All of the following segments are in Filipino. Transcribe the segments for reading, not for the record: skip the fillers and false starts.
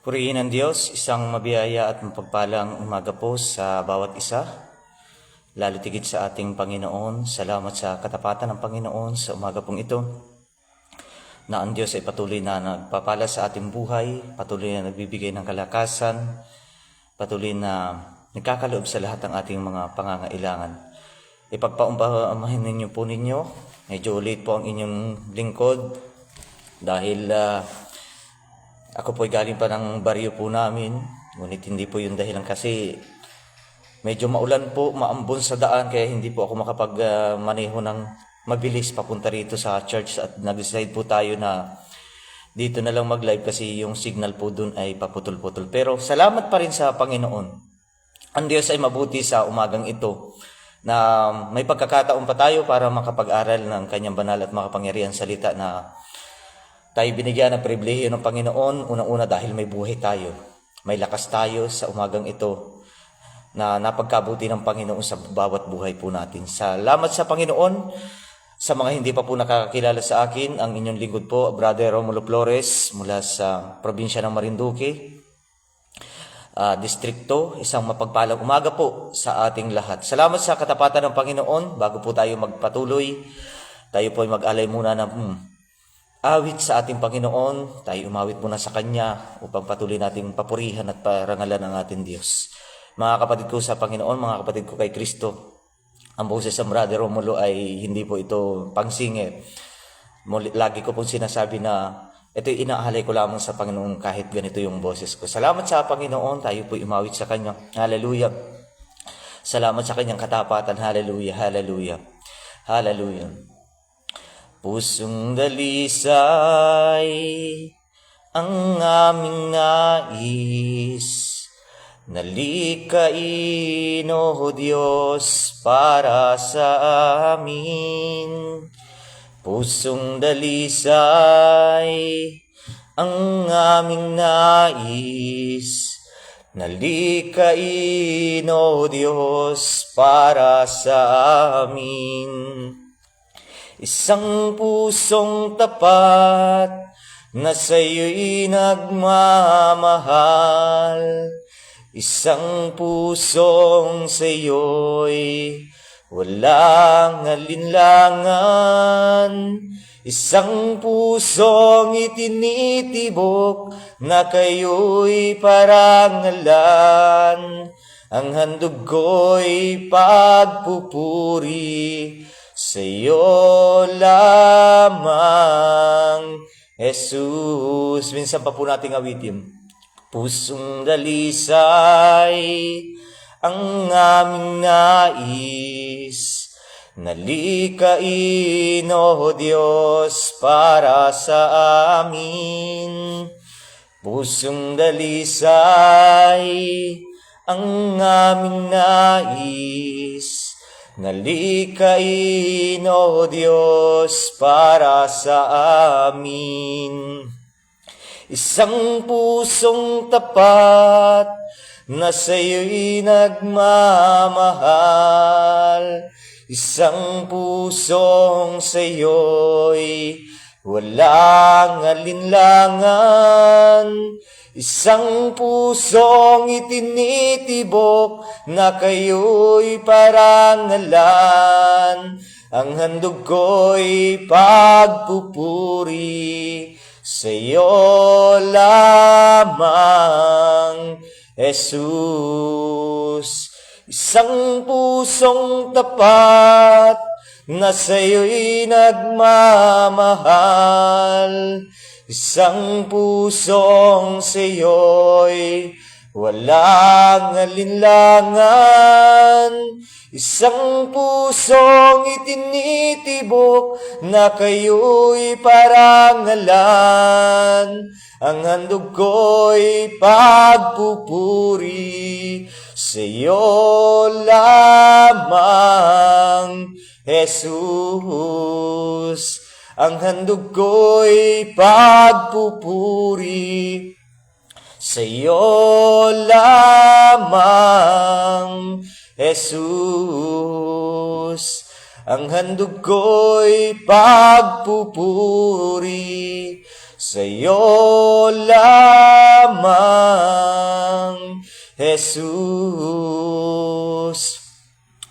Purihin ang Diyos, isang mabiyaya at mapagpalang umaga po sa bawat isa. Lalo tigit sa ating Panginoon, salamat sa katapatan ng Panginoon sa umaga pong ito. Na ang Diyos ay patuloy na nagpapala sa ating buhay, patuloy na nagbibigay ng kalakasan, patuloy na nagkakaloob sa lahat ng ating mga pangangailangan. Ipagpaumpamahin ninyo po ninyo, medyo late po ang inyong lingkod dahil ako po ay galing pa ng baryo po namin, ngunit hindi po yung dahilan kasi medyo maulan po, maambon sa daan, kaya hindi po ako makapag-maneho ng mabilis papunta rito sa church at nag-decide po tayo na dito na lang mag-live kasi yung signal po dun ay paputol-putol. Pero salamat pa rin sa Panginoon. Ang Diyos ay mabuti sa umagang ito na may pagkakataon pa tayo para makapag-aral ng kanyang banal at makapangyarihan salita na tayo binigyan ng pribilehiyo ng Panginoon, unang-una dahil may buhay tayo. May lakas tayo sa umagang ito na napagkabuti ng Panginoon sa bawat buhay po natin. Salamat sa Panginoon. Sa mga hindi pa po nakakilala sa akin, ang inyong lingkod po, Brother Romulo Flores mula sa probinsya ng Marinduque, distrikto. Isang mapagpalang umaga po sa ating lahat. Salamat sa katapatan ng Panginoon. Bago po tayo magpatuloy, tayo po ay mag-alay muna ng awit sa ating Panginoon. Tayo umawit muna sa Kanya upang patuloy nating papurihan at parangalan ang ating Diyos. Mga kapatid ko sa Panginoon, mga kapatid ko kay Kristo, ang boses sa Brother Romulo ay hindi po ito pangsingit. Lagi ko pong sinasabi na ito'y inaalay ko lamang sa Panginoon kahit ganito yung boses ko. Salamat sa Panginoon, tayo po umawit sa Kanya. Hallelujah. Salamat sa Kanyang katapatan. Hallelujah, hallelujah, hallelujah. Pusong dalisay ang aming nais, nalikain o Diyos para sa amin. Pusong dalisay ang aming nais, nalikain o Diyos para sa amin. Isang pusong tapat na sa'yo'y nagmamahal, isang pusong sa'yo'y walang alinlangan, isang pusong itinitibok na kayo'y parangalan, ang handog ko'y pagpupuri sa'yo lamang, Jesus. Minsan pa po nating awitin. Pusong dalisay ang aming nais, nalikain o Diyos para sa amin. Pusong dalisay ang aming nais, nalikain o Diyos para sa amin. Isang pusong tapat na sa'yo'y nagmamahal, isang pusong sa'yo'y walang alinlangan, isang pusong itinitibok na kayo'y parangalan, ang handog ko'y pagpupuri sa'yo lamang, Jesus. Isang pusong tapat na sa'yo'y nagmamahal, isang pusong sa'yo'y walang alinlangan, isang pusong itinitibok na kayo'y parangalan, ang handog ko'y pagpupuri sa'yo lamang, Jesus. Ang handog ko'y pagpupuri sa'yo lamang, Jesus. Ang handog ko'y pagpupuri sa'yo lamang,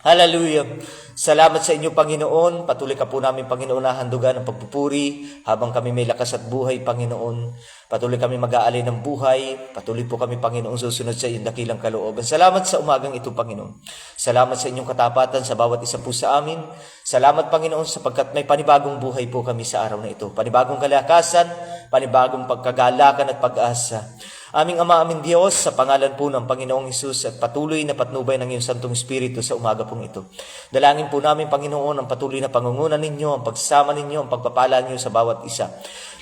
Hallelujah. Salamat sa inyo, Panginoon. Patuloy ka po namin, Panginoon, na handugan ng pagpupuri habang kami may lakas at buhay, Panginoon. Patuloy kami mag-aalay ng buhay. Patuloy po kami, Panginoon, susunod sa iyong dakilang kalooban. Salamat sa umagang ito, Panginoon. Salamat sa inyong katapatan sa bawat isa po sa amin. Salamat, Panginoon, sapagkat may panibagong buhay po kami sa araw na ito. Panibagong kalakasan, panibagong pagkagalakan at pag-asa. Aming Ama, aming Diyos, sa pangalan po ng Panginoong Hesus at patuloy na patnubay ng iyong Santong Espiritu sa umaga pong ito. Dalangin po namin, Panginoon, ang patuloy na pangungunan ninyo, ang pagsama ninyo, ang pagpapala ninyo sa bawat isa.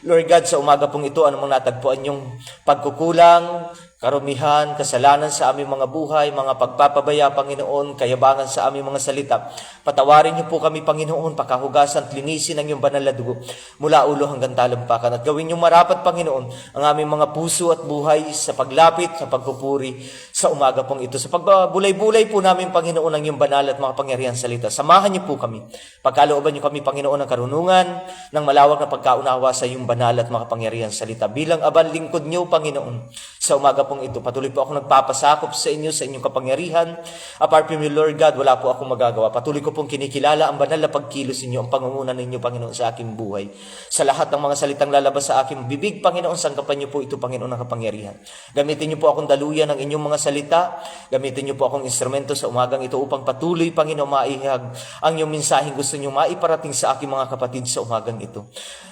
Lord God, sa umaga pong ito, anumang natagpuan yung pagkukulang, karumihan, kasalanan sa aming mga buhay, mga pagpapabaya, Panginoon, kayabangan sa aming mga salita. Patawarin niyo po kami, Panginoon, pakahugasan at linisin ang iyong banal na dugo mula ulo hanggang talampakan. At gawin niyo marapat, Panginoon, ang aming mga puso at buhay sa paglapit, sa pagpupuri sa umaga pong ito. Sa pagbulay-bulay po namin, Panginoon, ang iyong banal at makapangyarihan salita. Samahan niyo po kami. Pagkalooban niyo kami, Panginoon, ng karunungan, ng malawak na pagkaunawa sa iyong banal at makapangyarihan salita. Bilang abang lingkod niyo, Panginoon, sa umaga pong ito, patuloy po ako nagpapasakop sa inyo, sa inyong kapangyarihan. Apart from you, Lord God, wala po akong magagawa. Patuloy ko pong kinikilala ang banal na pagkilos ninyo, ang pangungunan ninyo, Panginoon, sa aking buhay. Sa lahat ng mga salitang lalabas sa aking bibig, Panginoon, sangkapan niyo po ito, Panginoon, ng kapangyarihan. Gamitin niyo po akong daluyan ng inyong mga salita. Gamitin niyo po akong instrumento sa umagang ito upang patuloy, Panginoon, maihag ang iyong mensaheng gusto niyo maiparating sa aking mga kapatid sa umagang ito.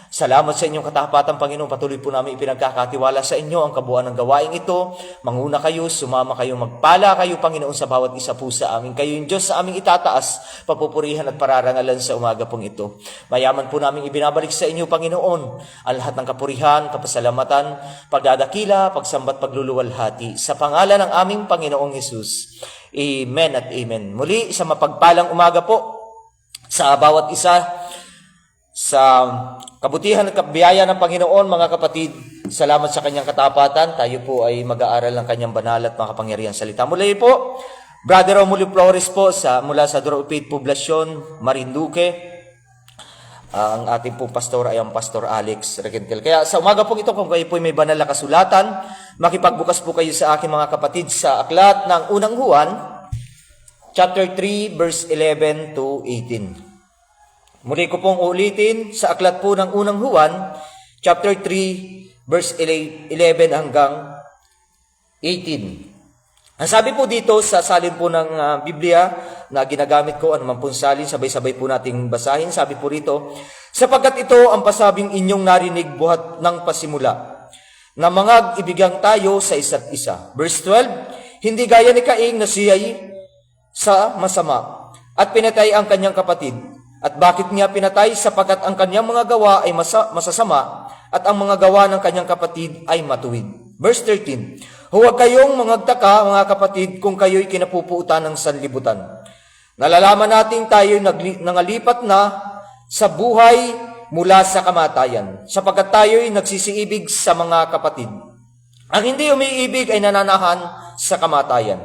Salamat sa inyong katapatan, Panginoon. Patuloy po namin ipinagkakatiwala sa inyo ang kabuuan ng gawaing ito. Manguna kayo, sumama kayo, magpala kayo, Panginoon, sa bawat isa po sa amin. Kayo yung Diyos sa aming itataas, papupurihan at pararangalan sa umaga pong ito. Mayaman po namin ibinabalik sa inyo, Panginoon, ang lahat ng kapurihan, kapasalamatan, pagdadakila, pagsambat, pagluluwalhati. Sa pangalan ng aming Panginoong Hesus. Amen at amen. Muli, sa mapagpalang umaga po sa bawat isa, sa kabutihan at kabiyaya ng Panginoon, mga kapatid, salamat sa kanyang katapatan. Tayo po ay mag-aaral ng kanyang banal at makapangyarihan salita. Muli po, Brother Romulo Flores po mula sa Door of Faith Poblacion, Marinduque. Ang ating pong pastor ay ang Pastor Alex Regentel. Kaya sa umaga po ito, kung kayo po may banal na kasulatan, makipagbukas po kayo sa aking mga kapatid sa aklat ng unang Juan, chapter 3, verse 11 to 18. Muli ko pong ulitin sa aklat po ng unang Juan, chapter 3, verse 11 hanggang 18. Ang sabi po dito sa salin po ng Biblia na ginagamit ko, anuman pong salin, sabay-sabay po nating basahin. Sabi po rito, sapagkat ito ang pasabing inyong narinig buhat ng pasimula, na mga ibigang tayo sa isa't isa. Verse 12, hindi gaya ni Cain na siya'y sa masama at pinatay ang kanyang kapatid. At bakit niya pinatay? Sapagkat ang kanyang mga gawa ay masasama at ang mga gawa ng kanyang kapatid ay matuwid. Verse 13, huwag kayong mangagtaka, mga kapatid, kung kayo'y kinapupuutan ng sanlibutan. Nalalaman natin tayo'y nangalipat na sa buhay mula sa kamatayan, sapagkat tayo'y nagsisiibig sa mga kapatid. Ang hindi umiibig ay nananahan sa kamatayan.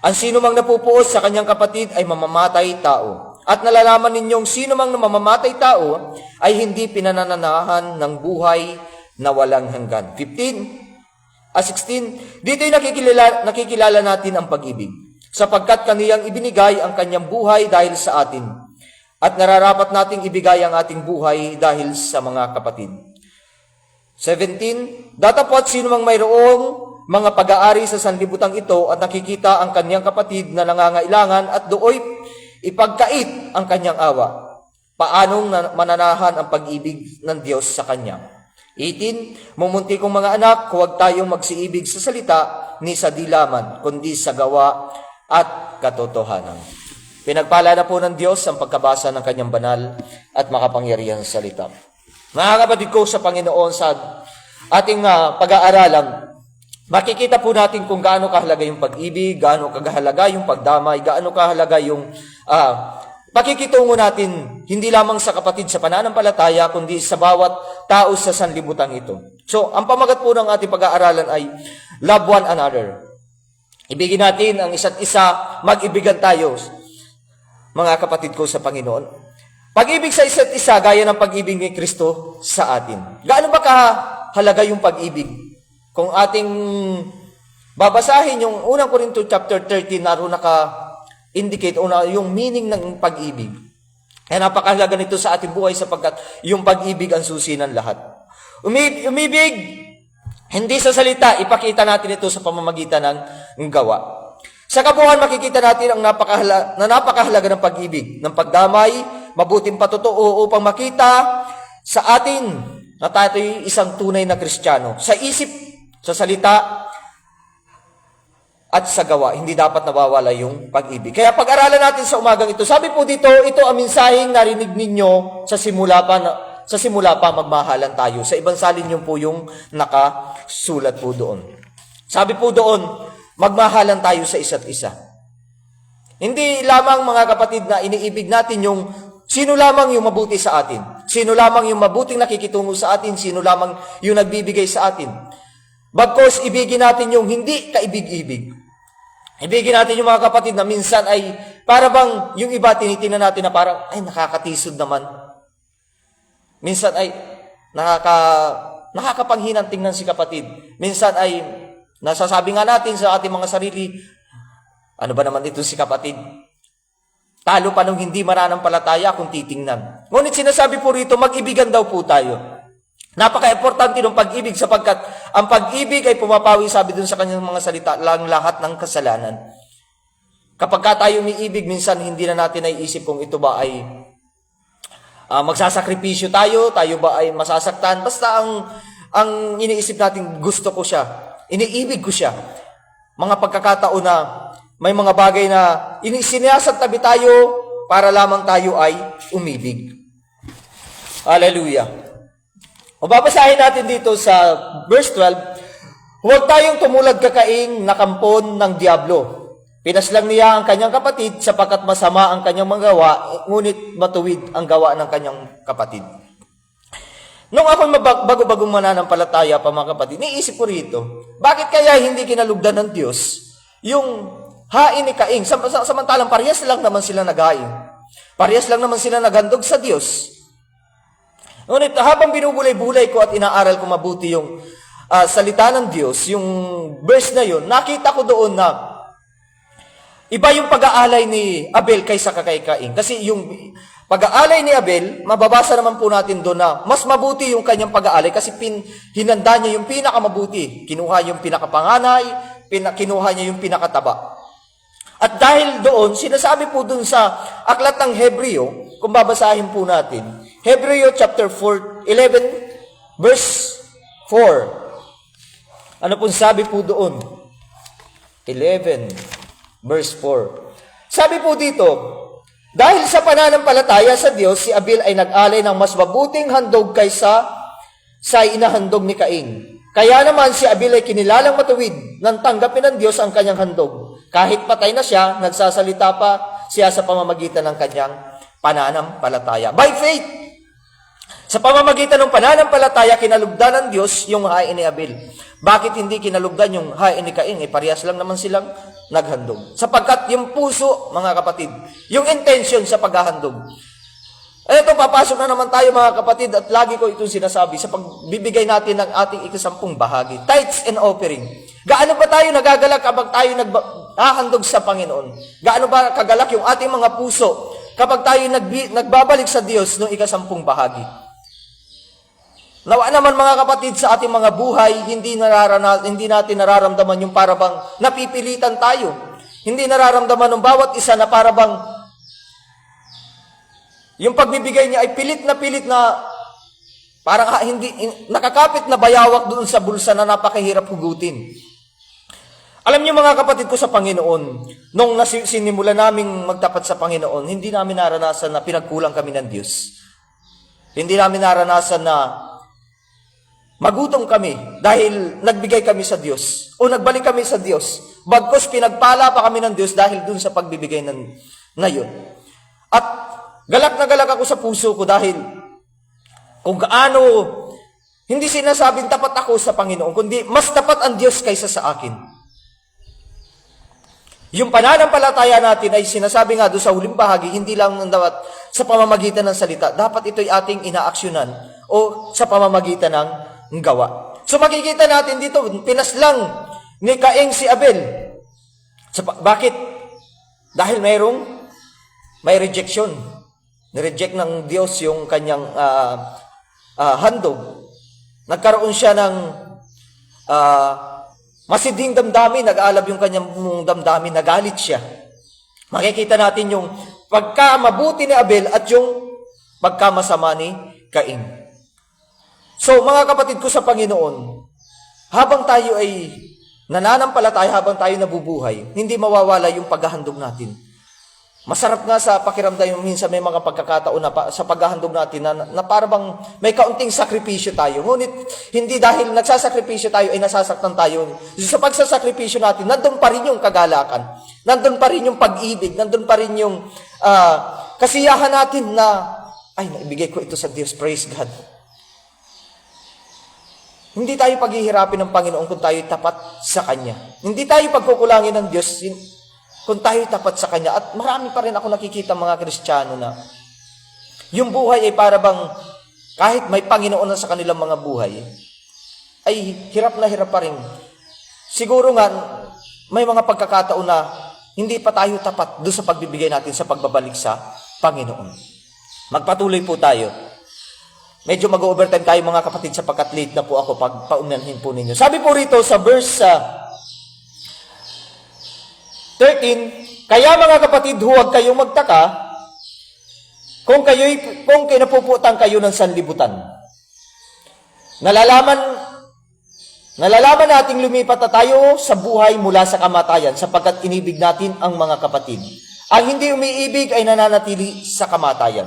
Ang sino mang napupuos sa kanyang kapatid ay mamamatay tao. At nalalaman ninyong sino mang mamamatay tao ay hindi pinananahan ng buhay na walang hanggan. 16, dito'y nakikilala natin ang pag-ibig, sapagkat kaniyang ibinigay ang kanyang buhay dahil sa atin, at nararapat nating ibigay ang ating buhay dahil sa mga kapatid. 17, datapwat sino mang mayroong mga pag-aari sa sanlibutan ito at nakikita ang kanyang kapatid na nangangailangan at dooy ipagkait ang kanyang awa, paanong mananahan ang pag-ibig ng Diyos sa kanya? 18, mumunti kong mga anak, huwag tayong magsiibig sa salita ni sa dilaman, kundi sa gawa at katotohanan. Pinagpala na po ng Diyos ang pagkabasa ng kanyang banal at makapangyarihang salita. Mga kapatid ko sa Panginoon, sa ating pag-aaralan, makikita po natin kung gaano kahalaga yung pag-ibig, gaano kahalaga yung pagdamay, gaano kahalaga yung pakikitungo natin, hindi lamang sa kapatid sa pananampalataya, kundi sa bawat tao sa sanlibutan ito. So, ang pamagat po ng ating pag-aaralan ay love one another. Ibigin natin ang isa't isa, mag-ibigan tayo, mga kapatid ko sa Panginoon. Pag-ibig sa isa't isa, gaya ng pag-ibig ni Kristo sa atin. Gaano ba kahalaga yung pag-ibig? Kung ating babasahin yung unang Korinto chapter 13, naroon indicate o yung meaning ng pag-ibig. Kaya napakahalaga nito sa ating buhay sapagkat yung pag-ibig ang susi ng lahat. Umibig, hindi sa salita, ipakita natin ito sa pamamagitan ng gawa. Sa kabuuan, makikita natin ang napakahalaga ng pag-ibig, ng pagdamay, mabuting patotoo upang makita sa atin na tayo'y isang tunay na Kristiyano. Sa isip, sa salita, at sa gawa, hindi dapat nawawala yung pag-ibig. Kaya pag-aralan natin sa umagang ito, sabi po dito, ito ang mensaheng narinig ninyo sa simula pa magmahalan tayo. Sa ibang salin yun po yung nakasulat po doon. Sabi po doon, magmahalan tayo sa isa't isa. Hindi lamang mga kapatid na iniibig natin yung sino lamang yung mabuti sa atin. Sino lamang yung mabuting nakikitungo sa atin. Sino lamang yung nagbibigay sa atin. Bagkos ibigin natin yung hindi kaibig-ibig. Ibigin natin yung mga kapatid na minsan ay para bang yung iba tinitingnan natin na parang ay nakakatisod naman. Minsan ay nakakapanghinang tingnan si kapatid. Minsan ay nasasabi nga natin sa ating mga sarili, ano ba naman ito si kapatid? Talo pa nung hindi mananampalataya kung titingnan. Ngunit sinasabi po rito, mag-ibigan daw po tayo. Napaka-importante ng pag-ibig sapagkat ang pag-ibig ay pumapawi, sabi dun sa kanyang mga salita, lang lahat ng kasalanan. Kapag tayo umiibig, minsan hindi na natin naiisip kung ito ba ay magsasakripisyo tayo ba ay masasaktan. Basta ang iniisip natin, gusto ko siya, iniibig ko siya. Mga pagkakataon na may mga bagay na siniyasat tabi tayo para lamang tayo ay umibig. Hallelujah. O babasahin natin dito sa verse 12, huwag tayong tumulad kakaing nakampon ng diablo. Pinaslang niya ang kanyang kapatid sapagkat masama ang kanyang mga gawa, ngunit matuwid ang gawa ng kanyang kapatid. Nung ako bago-bagong mananampalataya pa mga kapatid, niisip ko rito, bakit kaya hindi kinalugdan ng Diyos yung hain ni Cain? Samantalang parehas lang naman sila naghain. Parehas lang naman sila naghandog sa Diyos. Ngunit habang binubulay-bulay ko at inaaral ko mabuti yung salita ng Diyos, yung verse na yun, nakita ko doon na iba yung pag-aalay ni Abel kaysa kay Cain. Kasi yung pag-aalay ni Abel, mababasa naman po natin doon na mas mabuti yung kanyang pag-aalay kasi hinanda niya yung pinakamabuti. Kinuha yung pinakapanganay, kinuha niya yung pinakataba. At dahil doon, sinasabi po doon sa aklat ng Hebreo, kung babasahin po natin, Hebreo chapter 11, verse 4. Ano pong sabi po doon? 11, verse 4. Sabi po dito, dahil sa pananampalataya sa Diyos, si Abel ay nag-alay ng mas mabuting handog kaysa sa inahandog ni Cain. Kaya naman si Abel ay kinilalang matuwid nang tanggapin ng Diyos ang kanyang handog. Kahit patay na siya, nagsasalita pa siya sa pamamagitan ng kanyang pananampalataya. By faith, sa pamamagitan ng pananampalataya, kinalugdan ng Diyos yung hain ni Abel. Bakit hindi kinalugdan yung hain ni Cain? Parehas lang naman silang naghandog. Sapagkat yung puso, mga kapatid, yung intention sa paghahandog. Ito, papasok na naman tayo mga kapatid at lagi ko itong sinasabi sa pagbibigay natin ng ating ikasampung bahagi. Tithes and offering. Gaano ba tayo nagagalak kapag tayo naghahandog sa Panginoon? Gaano ba kagalak yung ating mga puso kapag tayo nagbabalik sa Diyos ng ikasampung bahagi? Nawa naman mga kapatid sa ating mga buhay, hindi natin nararamdaman yung parabang napipilitan tayo. Hindi nararamdaman ng bawat isa na parabang yung pagbibigay niya ay pilit na parang hindi nakakapit na bayawak doon sa bulsa na napakahirap hugutin. Alam niyo mga kapatid ko sa Panginoon, nung sinimula naming magtapat sa Panginoon, hindi namin naranasan na pinagkulang kami ng Diyos. Hindi namin naranasan na magutom kami dahil nagbigay kami sa Diyos o nagbalik kami sa Diyos. Bagkos pinagpala pa kami ng Diyos dahil dun sa pagbibigay na yun. At galak na galak ako sa puso ko dahil kung gaano hindi sinasabing tapat ako sa Panginoon, kundi mas tapat ang Diyos kaysa sa akin. Yung pananampalataya natin ay sinasabi nga doon sa huling bahagi, hindi lang dapat sa pamamagitan ng salita. Dapat ito'y ating inaaksyonan o sa pamamagitan ng gawa. So makikita natin dito, pinaslang ni Cain si Abel. Bakit? Dahil may rejection. Nireject ng Diyos yung kanyang handog. Nagkaroon siya ng masidhing damdamin, nag-aalab yung kanyang damdamin, nagalit siya. Makikita natin yung pagkamabuti ni Abel at yung pagkamasama ni Cain. So, mga kapatid ko sa Panginoon, habang tayo ay nananampalataya, habang tayo nabubuhay, hindi mawawala yung paghahandog natin. Masarap nga sa pakiramdam yung minsan may mga pagkakataon na sa paghahandog natin na parang may kaunting sakripisyo tayo. Ngunit hindi dahil nagsasakripisyo tayo ay nasasaktan tayo. Sa pagsasakripisyo natin, nandun pa rin yung kagalakan. Nandun pa rin yung pag-ibig. Nandun pa rin yung kasiyahan natin na, ay, naibigay ko ito sa Diyos. Praise God. Hindi tayo paghihirapin ng Panginoon kung tayo tapat sa Kanya. Hindi tayo pagkukulangin ng Diyos kung tayo tapat sa Kanya. At marami pa rin ako nakikita mga Kristiyano na yung buhay ay para bang kahit may Panginoon na sa kanilang mga buhay, ay hirap na hirap pa rin. Siguro nga, may mga pagkakataon na hindi pa tayo tapat doon sa pagbibigay natin sa pagbabalik sa Panginoon. Magpatuloy po tayo. Medyo mag-overtime tayo mga kapatid sapagkat late na po ako pag paunanhin po ninyo. Sabi po rito sa verse 13, kaya mga kapatid, huwag kayong magtaka kung kinapuputan kayo ng sanlibutan. Nalalaman nating lumipat na tayo sa buhay mula sa kamatayan sapagkat inibig natin ang mga kapatid. Ang hindi umiibig ay nananatili sa kamatayan.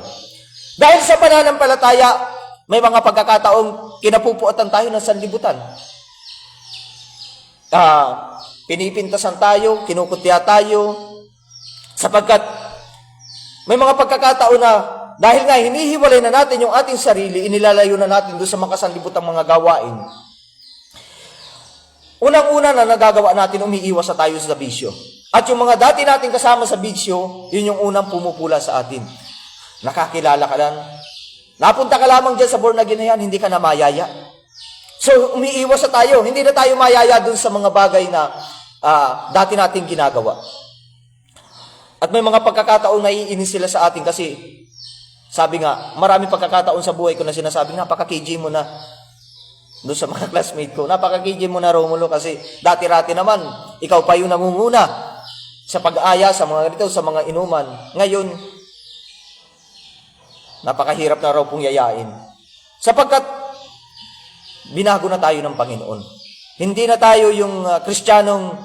Dahil sa pananampalataya, may mga pagkakataong kinapuputan tayo ng sanlibutan. Pinipintasan tayo, kinukutya tayo, sapagkat may mga pagkakataon na dahil nga hinihiwalay na natin yung ating sarili, inilalayo na natin doon sa mga sanlibutang mga gawain. Unang-una na nagagawa natin, umiiwas na tayo sa bisyo. At yung mga dati natin kasama sa bisyo, yun yung unang pumupula sa atin. Nakakilala ka lang. Napunta ka lamang dyan sa born again na yan, hindi ka na mayaya. So, umiiwas na tayo. Hindi na tayo mayaya dun sa mga bagay na dati nating ginagawa. At may mga pagkakataon na iinis sila sa atin kasi, sabi nga, marami pagkakataon sa buhay ko na sinasabing, napaka-KJ mo na doon sa mga classmate ko. Napaka-KJ mo na, Romulo, kasi dati-rati naman, ikaw pa yung namumuna sa pag-aya, sa mga ganito, sa mga inuman. Ngayon, napakahirap na raw pong yayain. Sapagkat binago na tayo ng Panginoon. Hindi na tayo yung Kristiyanong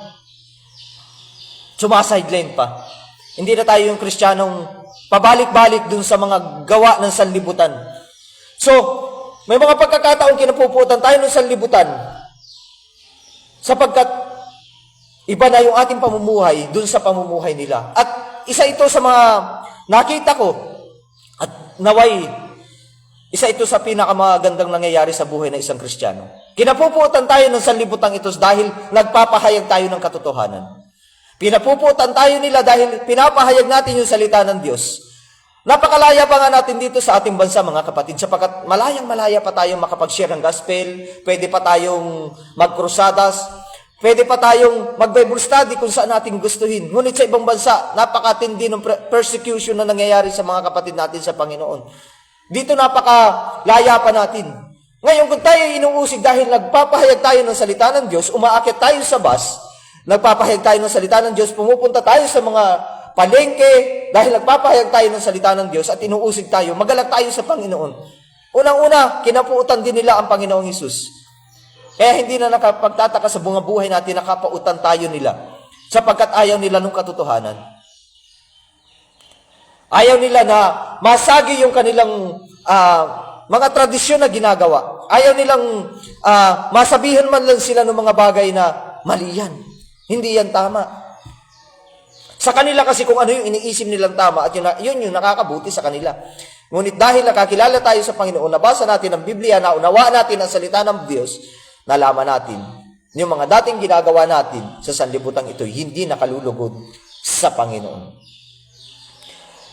sumasideline pa. Hindi na tayo yung Kristiyanong pabalik-balik dun sa mga gawa ng sanlibutan. So, may mga pagkakataong kinapuputan tayo ng sanlibutan sapagkat iba na yung ating pamumuhay dun sa pamumuhay nila. At isa ito sa mga nakita ko at naway, isa ito sa pinakamagandang nangyayari sa buhay ng isang Kristiyano. Kinapuputan tayo ng sanlibutan ito dahil nagpapahayag tayo ng katotohanan. Pinapuputan tayo nila dahil pinapahayag natin yung salita ng Diyos. Napakalaya pa nga natin dito sa ating bansa, mga kapatid, sapagkat malayang-malaya pa tayong makapag-share ng gospel, pwede pa tayong magkrusadas, pwede pa tayong mag-Bible study kung saan natin gustuhin. Ngunit sa ibang bansa, napakatindi ng persecution na nangyayari sa mga kapatid natin sa Panginoon. Dito napakalaya pa natin. Ngayon, kung tayo inuusig dahil nagpapahayag tayo ng salita ng Diyos, umaakit tayo sa bus, nagpapahayag tayo ng salita ng Diyos, pumupunta tayo sa mga palengke, dahil nagpapahayag tayo ng salita ng Diyos at inuusig tayo, magalat tayo sa Panginoon. Unang-una, kinapuutan din nila ang Panginoong Hesus. Kaya hindi na nakapagtataka sa bunga buhay natin, nakapautan tayo nila, sapagkat ayaw nila ng katotohanan. Ayaw nila na masagi yung kanilang mga tradisyon na ginagawa. Ayaw nilang masabihan man lang sila ng mga bagay na mali yan. Hindi yan tama. Sa kanila kasi kung ano yung iniisip nilang tama at yun yung nakakabuti sa kanila. Ngunit dahil nakakilala tayo sa Panginoon, nabasa natin ang Biblia, naunawaan natin ang salita ng Diyos, nalaman natin yung mga dating ginagawa natin sa sanlibutan ito, hindi nakalulugod sa Panginoon.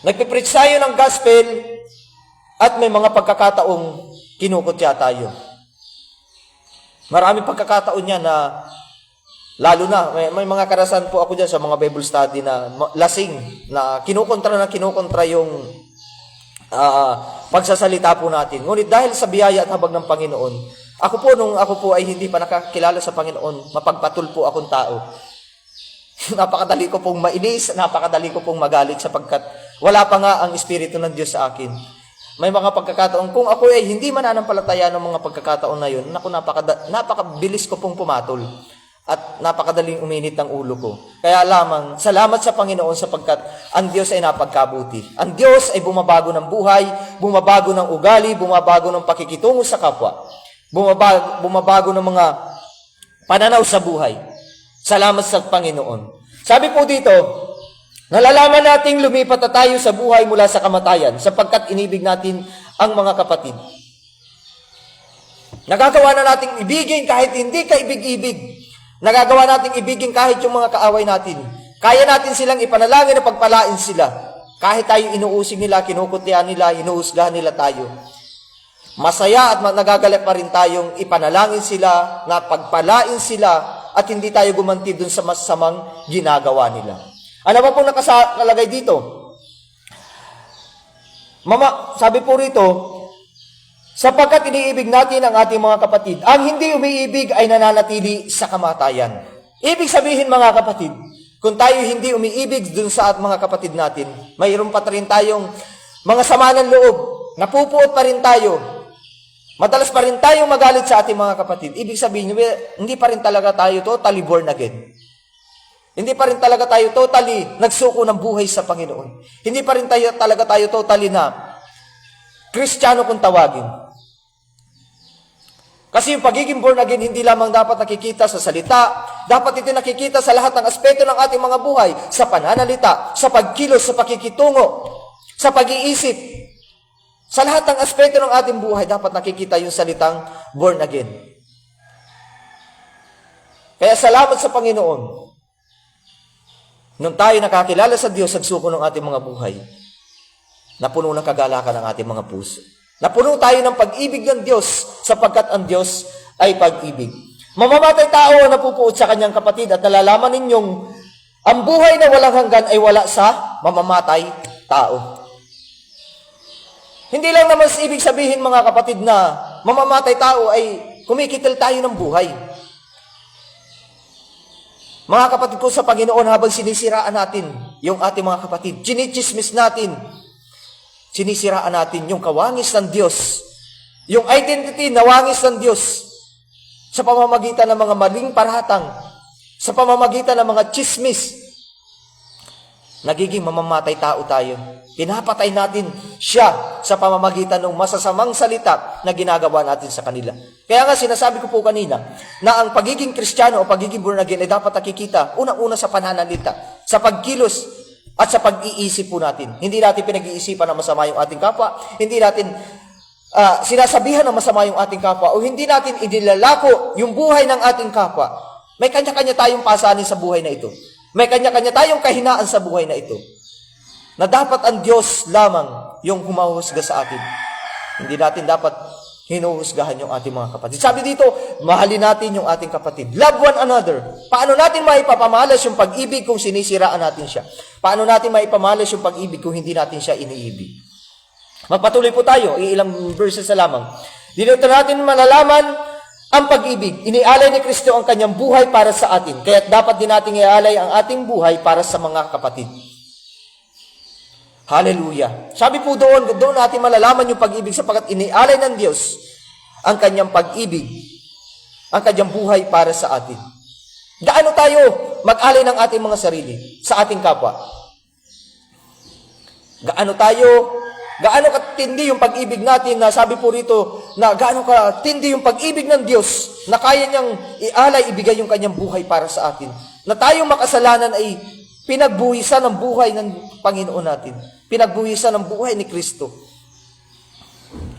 Nagpipreach tayo ng gospel at may mga pagkakataong kinukutya tayo. Maraming pagkakataon niya na Lalo na, may mga karasan po ako dyan sa mga Bible study na lasing, na kinukontra yung pagsasalita po natin. Ngunit dahil sa biyaya at habag ng Panginoon, nung ako po ay hindi pa nakakilala sa Panginoon, mapagpatul po akong tao. Napakadali ko pong mainis, napakadali ko pong magalit sapagkat wala pa nga ang Espiritu ng Diyos sa akin. May mga pagkakataon, kung ako ay hindi mananampalataya ng mga pagkakataon na yun, napakabilis ko pong pumatol. At napakadaling uminit ng ulo ko. Kaya lamang, salamat sa Panginoon sapagkat ang Diyos ay napagkabuti. Ang Diyos ay bumabago ng buhay, bumabago ng ugali, bumabago ng pakikitungo sa kapwa, bumabago ng mga pananaw sa buhay. Salamat sa Panginoon. Sabi po dito, nalalaman nating lumipat na tayo sa buhay mula sa kamatayan sapagkat inibig natin ang mga kapatid. Nagagawa na nating ibigin kahit hindi kaibig-ibig. Nagagawa nating ibigin kahit yung mga kaaway natin. Kaya natin silang ipanalangin na pagpalain sila. Kahit tayo inuusig nila, kinukutian nila, inuusgahan nila tayo. Masaya at nagagalak pa rin tayong ipanalangin sila, na pagpalain sila, at hindi tayo gumanti dun sa masamang ginagawa nila. Ano ba pong nakasalagay dito? Sabi po rito, sapagkat iniibig natin ang ating mga kapatid, ang hindi umiibig ay nananatili sa kamatayan. Ibig sabihin mga kapatid, kung tayo hindi umiibig dun sa mga kapatid natin, mayroon pa rin tayong mga sama ng loob, napupuot pa rin tayo, madalas pa rin tayong magalit sa ating mga kapatid. Ibig sabihin, hindi pa rin talaga tayo totally born again. Hindi pa rin talaga tayo totally nagsuko ng buhay sa Panginoon. Hindi pa rin talaga tayo totally na Kristiyano kung tawagin. Kasi yung pagiging born again, hindi lamang dapat nakikita sa salita, dapat ito nakikita sa lahat ng aspeto ng ating mga buhay, sa pananalita, sa pagkilos, sa pakikitungo, sa pag-iisip. Sa lahat ng aspeto ng ating buhay, dapat nakikita yung salitang born again. Kaya salamat sa Panginoon. Nung tayo nakakilala sa Diyos, nagsuko ng ating mga buhay, napuno ng kagalakan ng ating mga puso. Napuno tayo ng pag-ibig ng Diyos sapagkat ang Diyos ay pag-ibig. Mamamatay tao ang napupuot sa kanyang kapatid at nalalaman ninyong ang buhay na walang hanggan ay wala sa mamamatay tao. Hindi lang naman ibig sabihin mga kapatid na mamamatay tao ay kumikitil tayo ng buhay. Mga kapatid ko sa Panginoon, habang sinisiraan natin yung ating mga kapatid, chinichismis natin, sinisiraan natin yung kawangis ng Diyos, yung identity na wangis ng Diyos sa pamamagitan ng mga maling paratang, sa pamamagitan ng mga chismis. Nagiging mamamatay tao tayo. Pinapatay natin siya sa pamamagitan ng masasamang salita na ginagawa natin sa kanila. Kaya nga sinasabi ko po kanina na ang pagiging Kristiyano o pagiging born again ay dapat nakikita unang-una sa pananalita, sa pagkilos, at sa pag-iisip po natin. Hindi natin pinag-iisipan na masama yung ating kapwa. Hindi natin sinasabihan na masama yung ating kapwa. O hindi natin inilalako yung buhay ng ating kapwa. May kanya-kanya tayong pasanin sa buhay na ito. May kanya-kanya tayong kahinaan sa buhay na ito. Na dapat ang Diyos lamang yung humahusga sa atin. Hindi natin dapat hinuhusgahan yung ating mga kapatid. Sabi dito, mahalin natin yung ating kapatid. Love one another. Paano natin maipapamalas yung pag-ibig kung sinisiraan natin siya? Paano natin maipamalas yung pag-ibig kung hindi natin siya iniibig? Magpatuloy po tayo, ilang verses na lamang. Dito natin malalaman ang pag-ibig. Inialay ni Kristo ang kanyang buhay para sa atin. Kaya dapat din natin ialay ang ating buhay para sa mga kapatid. Hallelujah. Sabi po doon natin malalaman yung pag-ibig sapagkat inialay ng Diyos ang kanyang pag-ibig, ang kanyang buhay para sa atin. Gaano tayo mag-alay ng ating mga sarili sa ating kapwa? Gaano katindi yung pag-ibig natin na sabi po rito na gaano katindi yung pag-ibig ng Diyos na kaya niyang ialay, ibigay yung kanyang buhay para sa atin. Na tayong makasalanan ay pinagbuhisan ng buhay ng Panginoon natin. Pinagbuhisan ng buhay ni Kristo.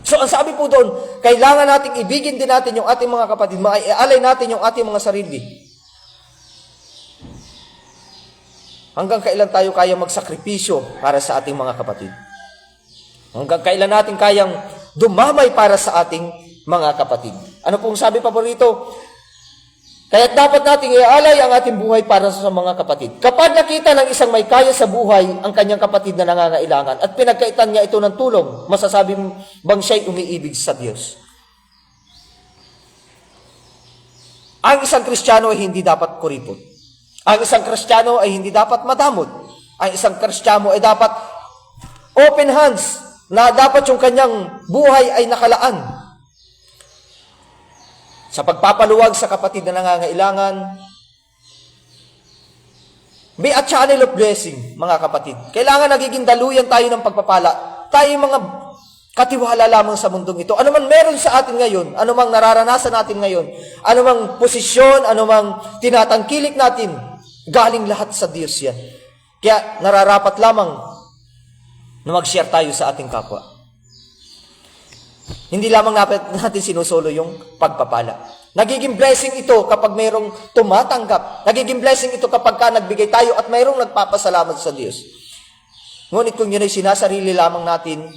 So, ang sabi po doon, kailangan nating ibigin din natin yung ating mga kapatid, maialay natin yung ating mga sarili. Hanggang kailan tayo kaya magsakripisyo para sa ating mga kapatid? Hanggang kailan natin kayang dumamay para sa ating mga kapatid? Ano pong sabi pa po rito? Kaya dapat nating iaalay ang ating buhay para sa mga kapatid. Kapag nakita ng isang may kaya sa buhay ang kanyang kapatid na nangangailangan at pinagkaitan niya ito ng tulong, masasabi bang siya'y umiibig sa Diyos? Ang isang Kristiyano ay hindi dapat kuripot. Ang isang Kristiyano ay hindi dapat madamot. Ang isang Kristiyano ay dapat open hands, na dapat yung kanyang buhay ay nakalaan sa pagpapaluwag sa kapatid na nangangailangan. Be a channel of blessing, mga kapatid. Kailangan nagiging daluyan tayo ng pagpapala. Tayo mga katiwala lamang sa mundong ito. Ano man meron sa atin ngayon, ano mang nararanasan natin ngayon, ano mang posisyon, ano mang tinatangkilik natin, galing lahat sa Diyos yan. Kaya nararapat lamang na mag-share tayo sa ating kapwa. Hindi lamang natin sinusolo yung pagpapala. Nagiging blessing ito kapag mayroong tumatanggap. Nagiging blessing ito kapag nagbigay tayo at mayroong nagpapasalamat sa Diyos. Ngunit kung yun ay sinasarili lamang natin,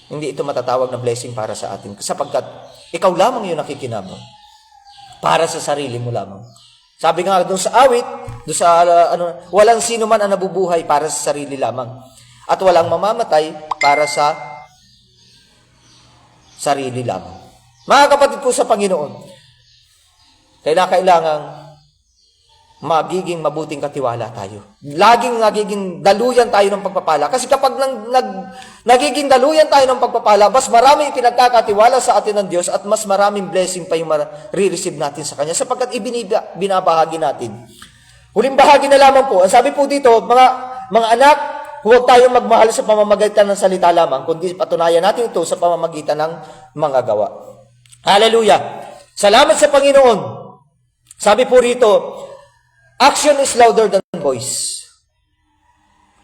hindi ito matatawag na blessing para sa atin. Sapagkat ikaw lamang yung nakikinabang. Para sa sarili mo lamang. Sabi nga doon sa awit, doon sa walang sino man ang nabubuhay para sa sarili lamang. At walang mamamatay para sa sarili lamang. Mga kapatid ko sa Panginoon, kailangang magiging mabuting katiwala tayo. Laging nagiging daluyan tayo ng pagpapala. Kasi kapag nagiging daluyan tayo ng pagpapala, mas marami pinagkakatiwala sa atin ng Diyos at mas maraming blessing pa yung re-receive natin sa Kanya sapagkat binabahagi natin. Huling bahagi na lamang po. Ang sabi po dito, mga anak, huwag tayong magmahal sa pamamagitan ng salita lamang, kundi patunayan natin ito sa pamamagitan ng mga gawa. Hallelujah! Salamat sa Panginoon. Sabi po rito, action is louder than voice.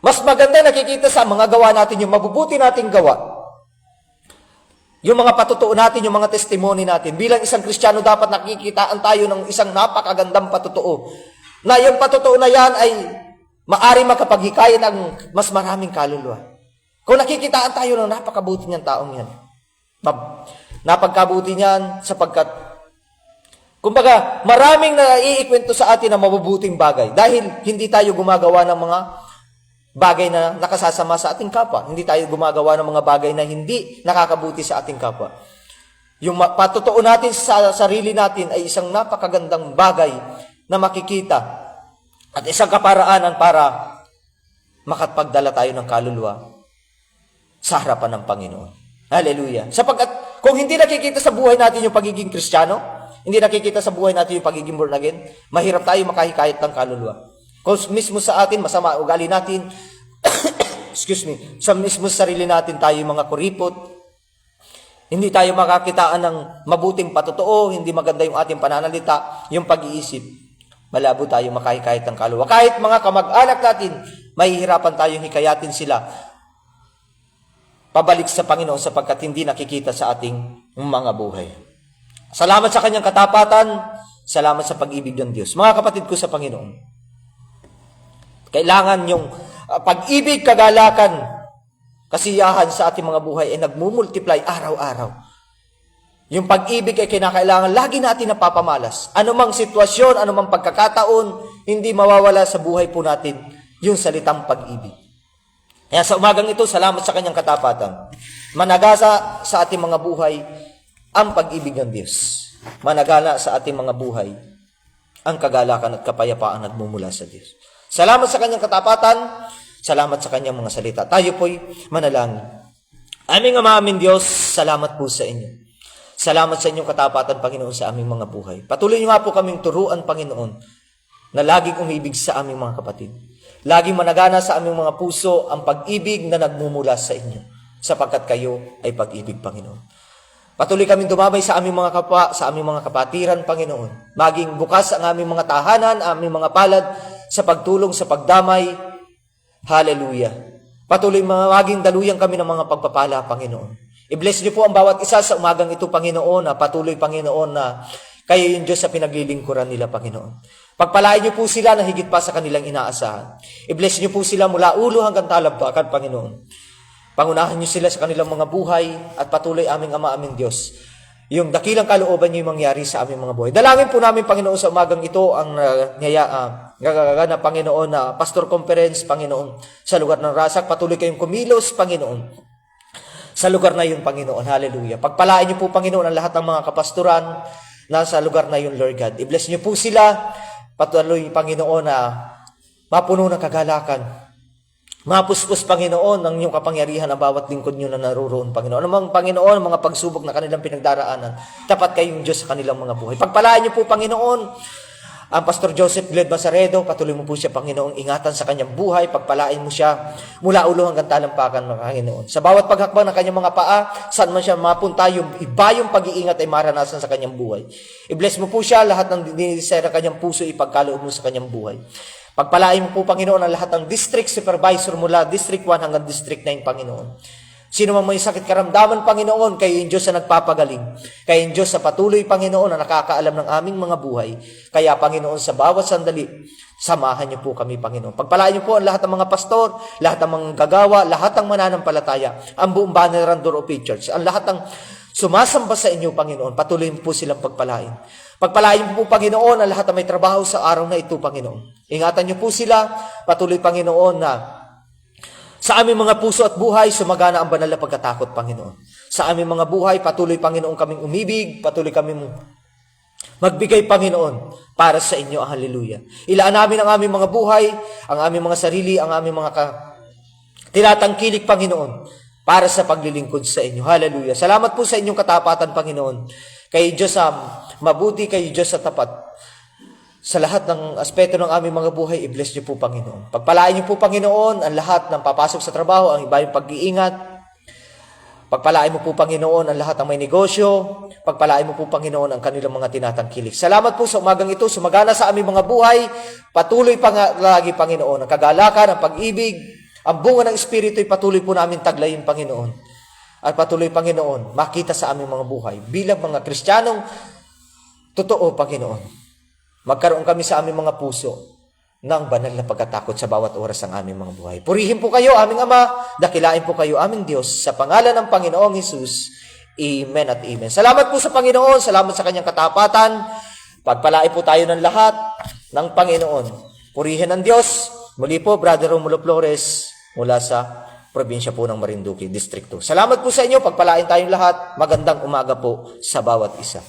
Mas maganda nakikita sa mga gawa natin, yung mabubuti nating gawa. Yung mga patutuo natin, yung mga testimony natin. Bilang isang Kristiyano, dapat nakikitaan tayo ng isang napakagandang patutuo. Na yung patutuo na yan ay maari makapaghikayat ng mas maraming kaluluwa. Kung nakikitaan tayo ng napakabuti niyang taong yan. Napagkabuti niyan sapagkat, kumbaga, maraming naiikwento sa atin ng mabubuting bagay dahil hindi tayo gumagawa ng mga bagay na nakasasama sa ating kapwa. Hindi tayo gumagawa ng mga bagay na hindi nakakabuti sa ating kapwa. Yung patutuo natin sa sarili natin ay isang napakagandang bagay na makikita at isang kaparaanan para makapagdala tayo ng kaluluwa sa harapan ng Panginoon. Hallelujah. Sapagkat kung hindi nakikita sa buhay natin yung pagiging Kristiyano, hindi nakikita sa buhay natin yung pagiging born again, mahirap tayo makahikayat ng kaluluwa. Kung mismo sa atin, masama ugali natin, sa mismo sa sarili natin tayo yung mga kuripot, hindi tayo makakitaan ng mabuting patutuo, hindi maganda yung ating pananalita, yung pag-iisip, malabo tayo makahikayat ng kaluluwa. Kahit mga kamag-anak natin, mahihirapan tayong hikayatin sila pabalik sa Panginoon sapagkat hindi nakikita sa ating mga buhay. Salamat sa kanyang katapatan, salamat sa pag-ibig ng Diyos. Mga kapatid ko sa Panginoon, kailangan yung pag-ibig, kagalakan, kasiyahan sa ating mga buhay ay nagmumultiply araw-araw. Yung pag-ibig ay kinakailangan lagi natin napapamalas. Anumang sitwasyon, anumang pagkakataon, hindi mawawala sa buhay po natin yung salitang pag-ibig. Kaya sa umagang ito, salamat sa kanyang katapatan. Managasa sa ating mga buhay ang pag-ibig ng Diyos. Managala sa ating mga buhay ang kagalakan at kapayapaan nagmumula sa Diyos. Salamat sa kanyang katapatan, salamat sa kanyang mga salita. Tayo po'y manalangin. Aming Ama, aming Diyos, salamat po sa inyo. Salamat sa inyong katapatan, Panginoon, sa aming mga buhay. Patuloy niyo nga po kaming turuan, Panginoon, na laging umibig sa aming mga kapatid. Laging managana sa aming mga puso ang pag-ibig na nagmumula sa inyo, sapagkat kayo ay pag-ibig, Panginoon. Patuloy kaming dumabay sa aming mga kapwa, sa aming mga kapatiran, Panginoon. Maging bukas ang aming mga tahanan, aming mga palad, sa pagtulong, sa pagdamay. Hallelujah. Patuloy maging daluyan kami ng mga pagpapala, Panginoon. I-bless niyo po ang bawat isa sa umagang ito, Panginoon, na patuloy, Panginoon, na kayo yung Diyos sa pinaglilingkuran nila, Panginoon. Pagpalain niyo po sila na higit pa sa kanilang inaasahan. I-bless niyo po sila mula ulo hanggang talampakan, Panginoon. Pangunahan niyo sila sa kanilang mga buhay at patuloy aming Ama, aming Diyos. yung dakilang kalooban niyo yung mangyari sa aming mga buhay. Dalangin po namin, Panginoon, sa umagang ito ang na Panginoon, na Pastor Conference, Panginoon, sa lugar ng Rasak. Patuloy kayong kumilos, Panginoon, sa lugar na yun, Panginoon. Hallelujah. Pagpalain niyo po, Panginoon, ang lahat ng mga kapastoran na sa lugar na yun, Lord God. I-bless niyo po sila. Patuloy, Panginoon, na mapuno ng kagalakan. Mapuspos, Panginoon, ang iyong kapangyarihan ang bawat lingkod niyo na naruroon, Panginoon. Anumang, Panginoon, mga pagsubok na kanilang pinagdaraanan, tapat kayong Diyos sa kanilang mga buhay. Pagpalain niyo po, Panginoon, ang Pastor Joseph Gled Masaredo. Patuloy mo po siya, Panginoon, ingatan sa kanyang buhay. Pagpalain mo siya mula ulo hanggang talampakan, mga Panginoon. Sa bawat paghakbang ng kanyang mga paa, saan man siya mapunta, yung iba yung pag-iingat ay maranasan sa kanyang buhay. I-bless mo po siya, lahat ng dinisera kanyang puso, ipagkaloob mo sa kanyang buhay. Pagpalain mo po, Panginoon, ang lahat ng district supervisor mula District 1 hanggang District 9, Panginoon. Sino man may sakit karamdaman, Panginoon, kayo yung Diyos na nagpapagaling. Kayo yung Diyos sa patuloy, Panginoon, na nakakaalam ng aming mga buhay. Kaya, Panginoon, sa bawat sandali, samahan niyo po kami, Panginoon. Pagpalain niyo po ang lahat ng mga pastor, lahat ng mga gagawa, lahat ng mananampalataya, ang buong banner ng Door of Faith Church, ang lahat ng sumasamba sa inyo, Panginoon, patuloy po silang pagpalain. Pagpalain niyo po, Panginoon, ang lahat na may trabaho sa araw na ito, Panginoon. Ingatan niyo po sila, patuloy, Panginoon, na sa aming mga puso at buhay, sumagana ang banal na pagkatakot, Panginoon. Sa aming mga buhay, patuloy, Panginoon, kaming umibig, patuloy kaming magbigay, Panginoon, para sa inyo, hallelujah. Ilaan namin ang aming mga buhay, ang aming mga sarili, ang aming mga tinatangkilik, Panginoon, para sa paglilingkod sa inyo. Hallelujah. Salamat po sa inyong katapatan, Panginoon. Kay Diyos mabuti, kay Diyos sa tapat. Sa lahat ng aspeto ng aming mga buhay, i-bless niyo po, Panginoon. Pagpalain niyo po, Panginoon, ang lahat ng papasok sa trabaho, ang iba yung pag-iingat. Pagpalain mo po, Panginoon, ang lahat ng may negosyo. Pagpalain mo po, Panginoon, ang kanilang mga tinatangkilik. Salamat po sa umagang ito. Sumagana sa aming mga buhay. Patuloy lagi, Panginoon, ang kagalakan, ang pag-ibig, ang bunga ng Espiritu ay patuloy po namin taglayin, Panginoon. At patuloy, Panginoon, makita sa aming mga buhay. Bilang mga Kristiyanong totoo, Panginoon. Magkaroon kami sa aming mga puso ng banal na pagkatakot sa bawat oras ng aming mga buhay. Purihin po kayo, aming Ama. Dakilain po kayo, aming Diyos. Sa pangalan ng Panginoong Hesus. Amen at amen. Salamat po sa Panginoon. Salamat sa kanyang katapatan. Pagpalain po tayo ng lahat ng Panginoon. Purihin ang Diyos. Muli po, Brother Romulo Flores, mula sa probinsya po ng Marinduque, District 2. Salamat po sa inyo. Pagpalain tayong lahat. Magandang umaga po sa bawat isa.